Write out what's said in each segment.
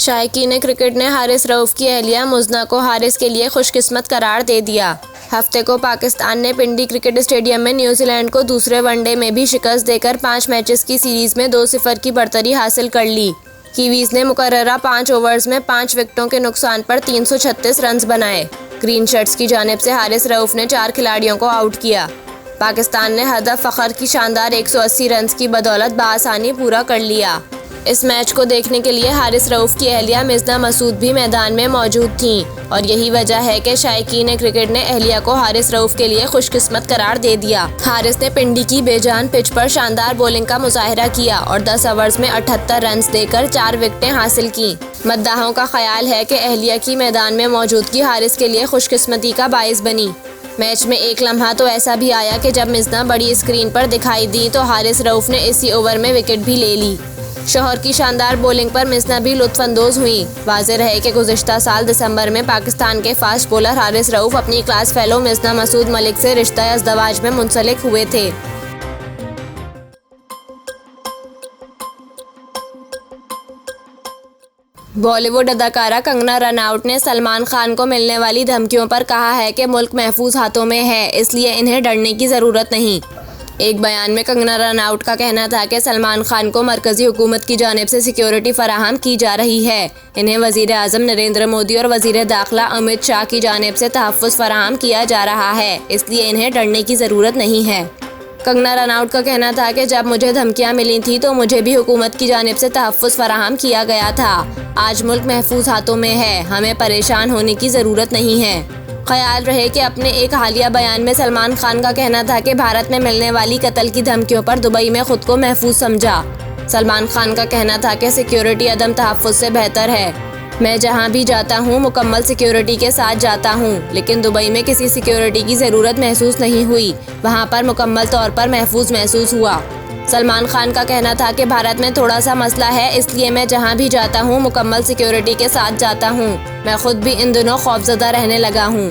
शायकीन cricket ने हारिस रऊफ की अहलिया मुज़ना को हारिस के लिए खुशकिस्मत करार दे दिया। हफ्ते को पाकिस्तान ने पिंडी क्रिकेट स्टेडियम में न्यूजीलैंड को दूसरे वनडे में भी शिकस्त देकर 5 मैचेस की सीरीज में 2-0 की बढ़तरी हासिल कर ली। कीवीज ने मुकर्ररा 5 ओवर्स में 5 विकेटों के नुकसान पर 336 रन बनाए। ग्रीन शर्ट्स की जानिब से हारिस रऊफ ने 4 खिलाड़ियों को आउट किया। पाकिस्तान ने हदफ फ़खर की शानदार 180 रन की बदौलत बआसानी पूरा कर लिया। इस मैच को देखने के लिए हारिस रऊफ की अहलिया मिज़ना मसूद भी मैदान में मौजूद थीं और यही वजह है कि शायकीन क्रिकेट ने अहलिया को हारिस रऊफ के लिए खुशकिस्मत करार दे दिया। हारिस ने पिंडी की बेजान पिच पर शानदार बॉलिंग का मुजाहिरा किया और 10 ओवर्स में 78 रन देकर 4 विकेटें हासिल की। मद्दाहों का ख्याल है कि अहलिया की मैदान में मौजूदगी हारिस के लिए खुशकिस्मती का बाइस बनी। मैच में एक लम्हा तो ऐसा भी आया कि जब मिज़ना बड़ी स्क्रीन पर दिखाई दी तो हारिस रऊफ ने इसी ओवर में विकेट भी ले ली। शोहर की शानदार बॉलिंग पर मिज़ना भी लुत्फ़अंदोज़ हुई। वाज़ेह रहे कि गुज़िश्ता साल दिसंबर में पाकिस्तान के फास्ट बॉलर हारिस रऊफ अपनी क्लास फेलो मिज़ना मसूद मलिक से रिश्ता अज़दवाज में मुंसलिक हुए थे। बॉलीवुड अदाकारा कंगना रनौत ने सलमान खान को मिलने वाली धमकियों पर कहा है कि मुल्क महफूज हाथों में है, इसलिए इन्हें डरने की ज़रूरत नहीं। एक बयान में कंगना रनौत का कहना था कि सलमान खान को मरकज़ी हुकूमत की जानिब से सिक्योरिटी फराहम की जा रही है। इन्हें वज़ीर आज़म नरेंद्र मोदी और वज़ीर दाखिला अमित शाह की जानिब से तहफ़्फ़ुज़ फराहम किया जा रहा है, इसलिए इन्हें डरने की ज़रूरत नहीं है। कंगना रनौत का कहना था कि जब मुझे धमकियां मिली थी तो मुझे भी हुकूमत की जानिब से तहफ़्फ़ुज़ फराहम किया गया था। आज मुल्क महफूज हाथों में है, हमें परेशान होने की ज़रूरत नहीं है। ख्याल रहे कि अपने एक हालिया बयान में सलमान खान का कहना था कि भारत में मिलने वाली कत्ल की धमकियों पर दुबई में खुद को महफूज समझा। सलमान खान का कहना था कि सिक्योरिटी अदम तहफ़्फ़ुज़ से बेहतर है। मैं जहां भी जाता हूं मुकम्मल सिक्योरिटी के साथ जाता हूं, लेकिन दुबई में किसी सिक्योरिटी की ज़रूरत महसूस नहीं हुई। वहां पर मुकम्मल तौर पर महफूज महसूस हुआ। सलमान खान का कहना था कि भारत में थोड़ा सा मसला है, इसलिए मैं जहां भी जाता हूं मुकम्मल सिक्योरिटी के साथ जाता हूं। मैं खुद भी इन दिनों खौफज़दा रहने लगा हूं।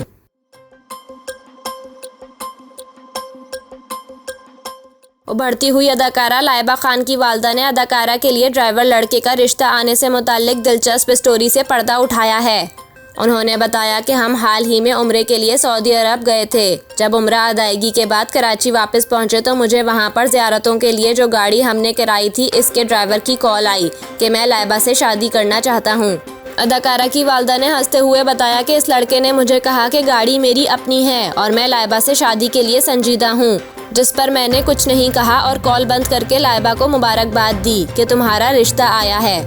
उभरती हुई अदाकारा लाइबा खान की वालदा ने अदाकारा के लिए ड्राइवर लड़के का रिश्ता आने से मुताल्लिक दिलचस्प स्टोरी से पर्दा उठाया है। उन्होंने बताया कि हम हाल ही में उम्रे के लिए सऊदी अरब गए थे। जब उम्रा अदायगी के बाद कराची वापस पहुंचे तो मुझे वहां पर ज़ियारतों के लिए जो गाड़ी हमने कराई थी इसके ड्राइवर की कॉल आई कि मैं लाइबा से शादी करना चाहता हूं। अदाकारा की वालदा ने हंसते हुए बताया कि इस लड़के ने मुझे कहा कि गाड़ी मेरी अपनी है और मैं लाइबा से शादी के लिए संजीदा हूँ, जिस पर मैंने कुछ नहीं कहा और कॉल बंद करके लाइबा को मुबारकबाद दी कि तुम्हारा रिश्ता आया है।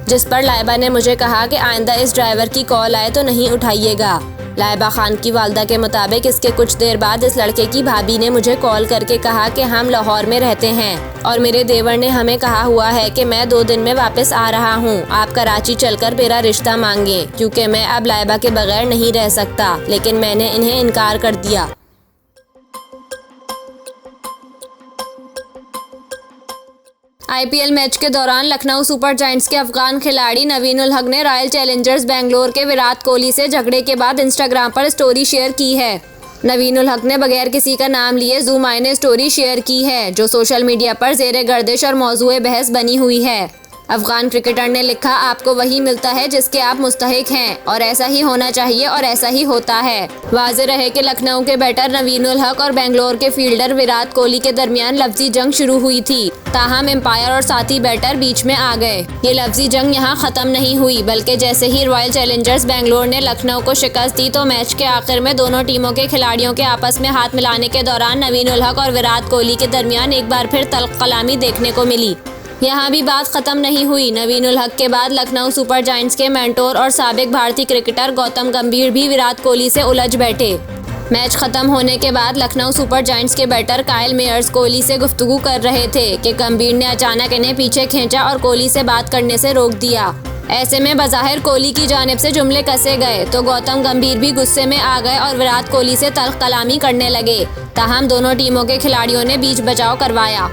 जिस पर लाइबा ने मुझे कहा कि आइंदा इस ड्राइवर की कॉल आए तो नहीं उठाइएगा। लाइबा खान की वालदा के मुताबिक इसके कुछ देर बाद इस लड़के की भाभी ने मुझे कॉल करके कहा कि हम लाहौर में रहते हैं और मेरे देवर ने हमें कहा हुआ है कि मैं 2 दिन में वापस आ रहा हूँ, आप कराची चलकर मेरा रिश्ता मांगे क्योंकि मैं अब लाइबा के बगैर नहीं रह सकता। लेकिन मैंने इन्हें इनकार कर दिया। IPL मैच के दौरान लखनऊ सुपर जायंट्स के अफगान खिलाड़ी नवीन उल हक ने रॉयल चैलेंजर्स बेंगलोर के विराट कोहली से झगड़े के बाद इंस्टाग्राम पर स्टोरी शेयर की है। नवीन उल हक ने बगैर किसी का नाम लिए ज़ूम आईने स्टोरी शेयर की है, जो सोशल मीडिया पर ज़ेरे गर्दिश और मौजूए बहस बनी हुई है। अफगान क्रिकेटर ने लिखा, आपको वही मिलता है जिसके आप मुस्तहिक हैं और ऐसा ही होना चाहिए और ऐसा ही होता है। वाज़ेह रहे कि लखनऊ के बैटर नवीन उल हक और बेंगलोर के फील्डर विराट कोहली के दरमियान लफ्जी जंग शुरू हुई थी, ताहम एम्पायर और साथी बैटर बीच में आ गए। ये लफ्जी जंग यहाँ ख़त्म नहीं हुई, बल्कि जैसे ही रॉयल चैलेंजर्स बेंगलोर ने लखनऊ को शिकस्त दी तो मैच के आखिर में दोनों टीमों के खिलाड़ियों के आपस में हाथ मिलाने के दौरान नवीन उल हक और विराट कोहली के दरमियान एक बार फिर तल्ख कलामी देखने को मिली। यहाँ भी बात खत्म नहीं हुई। नवीन उल हक के बाद लखनऊ सुपर जायंट्स के मेंटोर और साबिक भारतीय क्रिकेटर गौतम गंभीर भी विराट कोहली से उलझ बैठे। मैच खत्म होने के बाद लखनऊ सुपर जायंट्स के बैटर कायल मेयर्स कोहली से गुफ्तगू कर रहे थे कि गंभीर ने अचानक इन्हें पीछे खींचा और कोहली से बात करने से रोक दिया। ऐसे में बज़ाहिर कोहली की जानिब से जुमले कसे गए तो गौतम गंभीर भी गुस्से में आ गए और विराट कोहली से तल्ख कलामी करने लगे। ताहम दोनों टीमों के खिलाड़ियों ने बीच बचाव करवाया।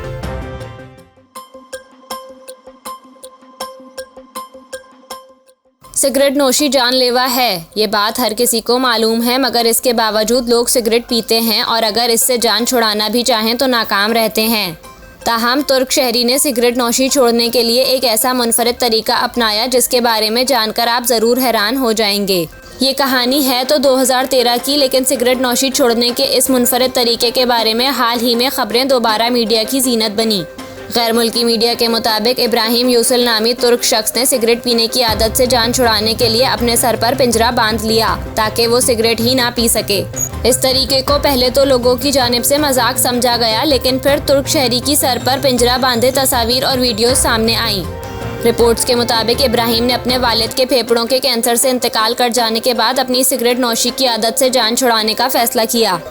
सिगरेट नोशी जानलेवा है, ये बात हर किसी को मालूम है, मगर इसके बावजूद लोग सिगरेट पीते हैं और अगर इससे जान छुड़ाना भी चाहें तो नाकाम रहते हैं। ताहम तुर्क शहरी ने सिगरेट नौशी छोड़ने के लिए एक ऐसा मुनफरिद तरीका अपनाया जिसके बारे में जानकर आप ज़रूर हैरान हो जाएंगे। ये कहानी है तो 2013 की, लेकिन सिगरेट नौशी छोड़ने के इस मुनफरिद तरीके के बारे में हाल ही में खबरें दोबारा मीडिया की जीनत बनी। गैर मुल्की मीडिया के मुताबिक इब्राहिम यूसुल नामी तुर्क शख्स ने सिगरेट पीने की आदत से जान छुड़ाने के लिए अपने सर पर पिंजरा बांध लिया ताकि वो सिगरेट ही ना पी सके। इस तरीके को पहले तो लोगों की जानिब से मजाक समझा गया, लेकिन फिर तुर्क शहरी की सर पर पिंजरा बांधे तस्वीर और वीडियो सामने आई। रिपोर्ट्स के मुताबिक इब्राहिम ने अपने वालिद के फेफड़ों के कैंसर से इंतकाल कर जाने के बाद अपनी सिगरेट नौशी की आदत से जान छुड़ाने का फैसला किया।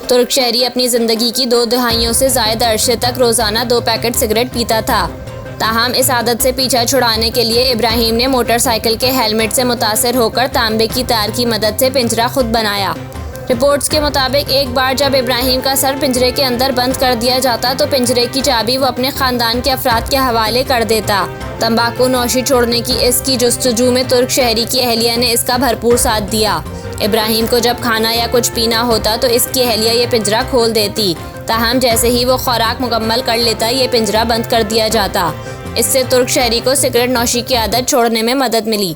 तुर्क शहरी अपनी ज़िंदगी की 2 दहाइयों से ज़ायद अरसे तक रोज़ाना 2 पैकेट सिगरेट पीता था। ताहम इस आदत से पीछा छुड़ाने के लिए इब्राहिम ने मोटरसाइकिल के हेलमेट से मुतासिर होकर तांबे की तार की मदद से पिंजरा खुद बनाया। रिपोर्ट्स के मुताबिक एक बार जब इब्राहिम का सर पिंजरे के अंदर बंद कर दिया जाता तो पिंजरे की चाबी वो अपने ख़ानदान के अफराद के हवाले कर देता। तंबाकू नौशी छोड़ने की इसकी जुस्तजू में तुर्क शहरी की अहलिया ने इसका भरपूर साथ दिया। इब्राहिम को जब खाना या कुछ पीना होता तो इसकी अहलिया ये पिंजरा खोल देती। ताहम जैसे ही वो खुराक मुकम्मल कर लेता ये पिंजरा बंद कर दिया जाता। इससे तुर्क शहरी को सिगरेट नौशी की आदत छोड़ने में मदद मिली।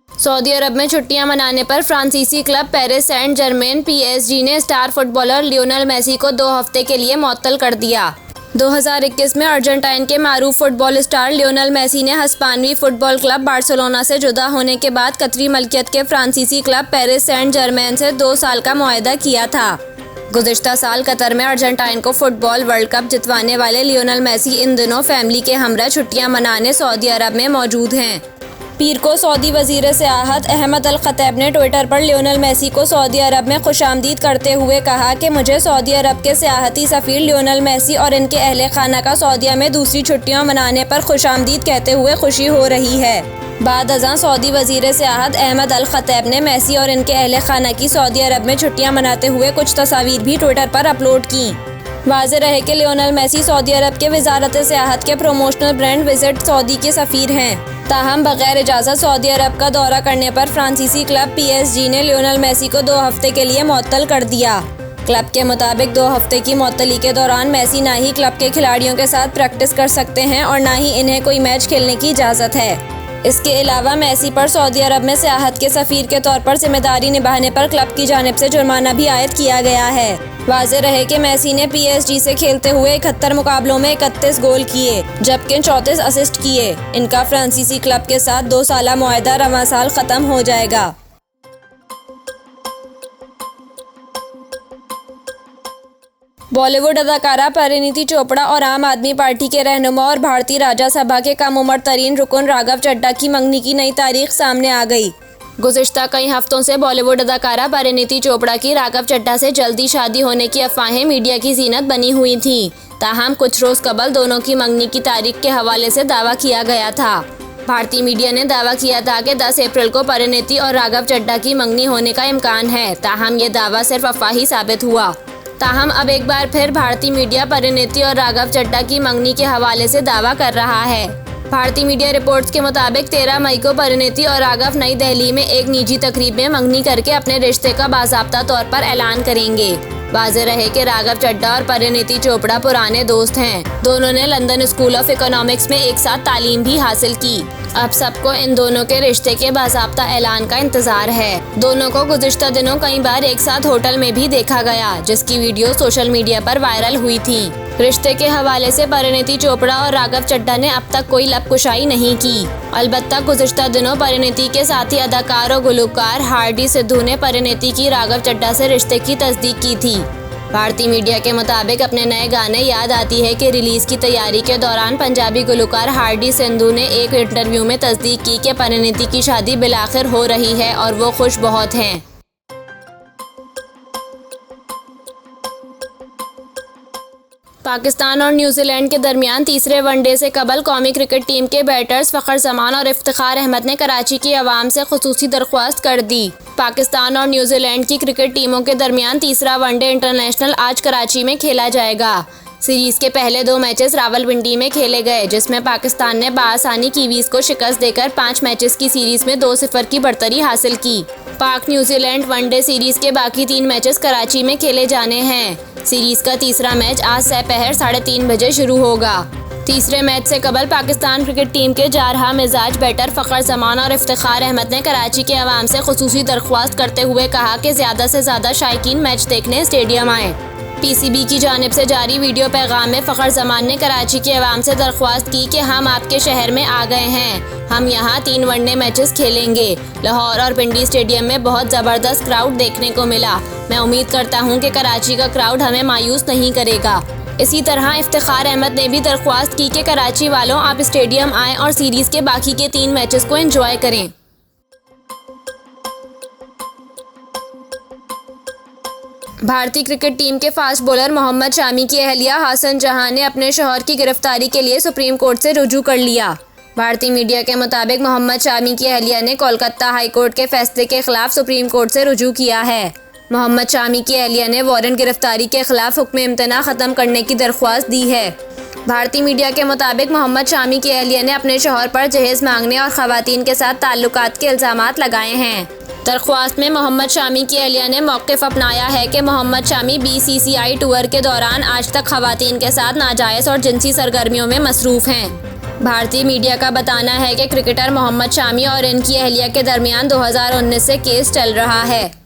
सऊदी अरब में छुट्टियां मनाने पर फ्रांसीसी club Paris Saint Germain PSG ने स्टार फुटबॉलर लियोनेल मेसी को 2 हफ्ते के लिए मुअत्तल कर दिया। 2021 में अर्जेंटाइन के मारूफ फुटबॉल स्टार लियोनेल मेसी ने हस्पानवी फुटबॉल क्लब बार्सिलोना से जुदा होने के बाद कतरी मलकियत के फ्रांसीसी क्लब पेरिस सेंट जर्मेन से 2 साल का मुआहदा किया था। गुज़िश्ता साल कतर में अर्जेंटाइन को फुटबॉल वर्ल्ड कप जितवाने वाले लियोनेल मेसी इन दिनों फैमिली के हमरा छुट्टियां मनाने सऊदी अरब में मौजूद हैं। पीर को सऊदी वज़ीर सियाहत अहमद अल खतैब ने ट्विटर पर लियोनेल मेसी को सऊदी अरब में खुशामदीद करते हुए कहा कि मुझे सऊदी अरब के सियाहती सफ़ीर लियोनेल मेसी और इनके अहले खाना का सऊदीया में दूसरी छुट्टियां मनाने पर खुशामदीद कहते हुए खुशी हो रही है। बाद अज़ां सऊदी वज़ीर सियाहत अहमद अल खतैब ने मेसी और इनके अहले खाना की सऊदी अरब में छुट्टियां मनाते हुए कुछ तस्वीर भी ट्विटर पर अपलोड की। वाज़ेह रहे कि लियोनेल मेसी सऊदी अरब के वज़ारत सियाहत के प्रोमोशनल ब्रांड विजिट सऊदी के सफ़ीर हैं। ताहम बगैर इजाज़त सऊदी अरब का दौरा करने पर फ्रांसीसी क्लब PSG ने लियोनेल मेसी को 2 हफ्ते के लिए मुअत्तल कर दिया। क्लब के मुताबिक 2 हफ्ते की मुअत्तली के दौरान मेसी ना ही क्लब के खिलाड़ियों के साथ प्रैक्टिस कर सकते हैं और ना ही इन्हें कोई मैच खेलने की इजाज़त है। इसके अलावा मेसी पर सऊदी अरब में सियाहत के सफ़ीर के तौर पर जिम्मेदारी निभाने पर क्लब की जानिब से जुर्माना भी आयद किया गया है। वाज़ेह रहे कि मेसी ने PSG से खेलते हुए 71 मुकाबलों में 31 गोल किए जबकि 34 असिस्ट किए। इनका फ्रांसीसी क्लब के साथ 2 साला मुआहदा रवां साल ख़त्म हो जाएगा। बॉलीवुड अदाकारा परिणीति चोपड़ा और आम आदमी पार्टी के रहनुमा और भारतीय राज्य सभा के कम उम्र तरीन रुकन राघव चड्ढा की मंगनी की नई तारीख सामने आ गई। गुज़िश्ता कई हफ्तों से बॉलीवुड अदाकारा परिणीति चोपड़ा की राघव चड्ढा से जल्दी शादी होने की अफवाहें मीडिया की जीनत बनी हुई थीं। ताहम कुछ रोज़ कबल दोनों की मंगनी की तारीख के हवाले से दावा किया गया था। भारतीय मीडिया ने दावा किया था कि 10 अप्रैल को परिणीति और राघव चड्ढा की मंगनी होने का इम्कान है। ताहम ये दावा सिर्फ अफवाही साबित हुआ। ताहम अब एक बार फिर भारतीय मीडिया परिणीति और राघव चड्ढा की मंगनी के हवाले से दावा कर रहा है। भारतीय मीडिया रिपोर्ट्स के मुताबिक 13 मई को परिणीति और राघव नई दिल्ली में एक निजी तकरीब में मंगनी करके अपने रिश्ते का बाज़ाब्ता तौर पर ऐलान करेंगे। वाज़ेह रहे कि राघव चड्ढा और परिणीति चोपड़ा पुराने दोस्त हैं। दोनों ने लंदन स्कूल ऑफ इकोनॉमिक्स में एक साथ तालीम भी हासिल की। अब सबको इन दोनों के रिश्ते के बाज़ाब्ता ऐलान का इंतजार है। दोनों को गुज़िश्ता दिनों कई बार एक साथ होटल में भी देखा गया, जिसकी वीडियो सोशल मीडिया पर वायरल हुई थी। रिश्ते के हवाले से परिणीति चोपड़ा और राघव चड्ढा ने अब तक कोई लबकुशाई नहीं की। अलबत्ता गुज़िश्ता दिनों परिणीति के साथी अदाकार और गुलकार हार्डी सिद्धू ने परिणीति की राघव चड्ढा से रिश्ते की तस्दीक की थी। भारतीय मीडिया के मुताबिक अपने नए गाने याद आती है कि रिलीज की तैयारी के दौरान पंजाबी गुलकार हार्डी सिद्धू ने एक इंटरव्यू में तस्दीक की कि परिणीति की शादी बिलाखिर हो रही है और वो खुश बहुत हैं। पाकिस्तान और न्यूजीलैंड के दरमियान तीसरे वनडे से कबल कौमी क्रिकेट टीम के बैटर्स फ़खर जमान और इफ्तिखार अहमद ने कराची की आवाम से खुसूसी दरख्वास्त कर दी। पाकिस्तान और न्यूजीलैंड की क्रिकेट टीमों के दरमियान तीसरा वनडे इंटरनेशनल आज कराची में खेला जाएगा। सीरीज के पहले 2 मैचेस रावलपिंडी में खेले गए, जिसमें पाकिस्तान ने बाआसानी कीवीज को शिकस्त देकर 5 मैचेस की सीरीज में 2-0 की बढ़तरी हासिल की। पाक न्यूजीलैंड वनडे सीरीज के बाकी 3 मैचेस कराची में खेले जाने हैं। सीरीज का तीसरा मैच आज दोपहर 3:30 बजे शुरू होगा। तीसरे मैच से कबल पाकिस्तान क्रिकेट टीम के जारहा मिजाज बैटर फ़खर जमान और इफ्तिखार अहमद ने कराची के अवाम से खुसूसी दरख्वास्त करते हुए कहा कि ज़्यादा से ज़्यादा शायकीन मैच देखने स्टेडियम आएँ। पीसीबी की जानिब से जारी वीडियो पैगाम में फ़खर जमान ने कराची के अवाम से दरख्वास्त की कि हम आपके शहर में आ गए हैं, हम यहाँ 3 वनडे मैचेस खेलेंगे। लाहौर और पिंडी स्टेडियम में बहुत ज़बरदस्त क्राउड देखने को मिला। मैं उम्मीद करता हूँ कि कराची का क्राउड हमें मायूस नहीं करेगा। इसी तरह इफ्तिखार अहमद ने भी दरख्वास्त की कि कराची वालों आप स्टेडियम आएँ और सीरीज़ के बाकी के 3 मैचेस को एंजॉय करें। भारतीय क्रिकेट टीम के फास्ट बॉलर मोहम्मद शामी की अहलिया हसन जहां ने अपने शौहर की गिरफ्तारी के लिए सुप्रीम कोर्ट से रुजू कर लिया। भारतीय मीडिया के मुताबिक मोहम्मद शामी की अहलिया ने कोलकाता हाई कोर्ट के फैसले के खिलाफ सुप्रीम कोर्ट से रुजू किया है। मोहम्मद शामी की अहलिया ने वारंट गिरफ्तारी के खिलाफ हुक्म इम्तना ख़त्म करने की दरख्वास्त दी है। भारतीय मीडिया के मुताबिक मोहम्मद शामी की अहलिया ने अपने शौहर पर जहेज़ मांगने और ख़वातीन के साथ ताल्लुकात के इल्ज़ामात लगाए हैं। दरख्वास्त में मोहम्मद शामी की अहलिया ने मौक़िफ़ अपनाया है कि मोहम्मद शामी BCCI टूर के दौरान आज तक ख़वातीन के साथ नाजायज़ और जिनसी सरगर्मियों में मसरूफ़ हैं। भारतीय मीडिया का बताना है कि क्रिकेटर मोहम्मद शामी और इनकी अहलिया के दरमियान 2019 से केस चल रहा है।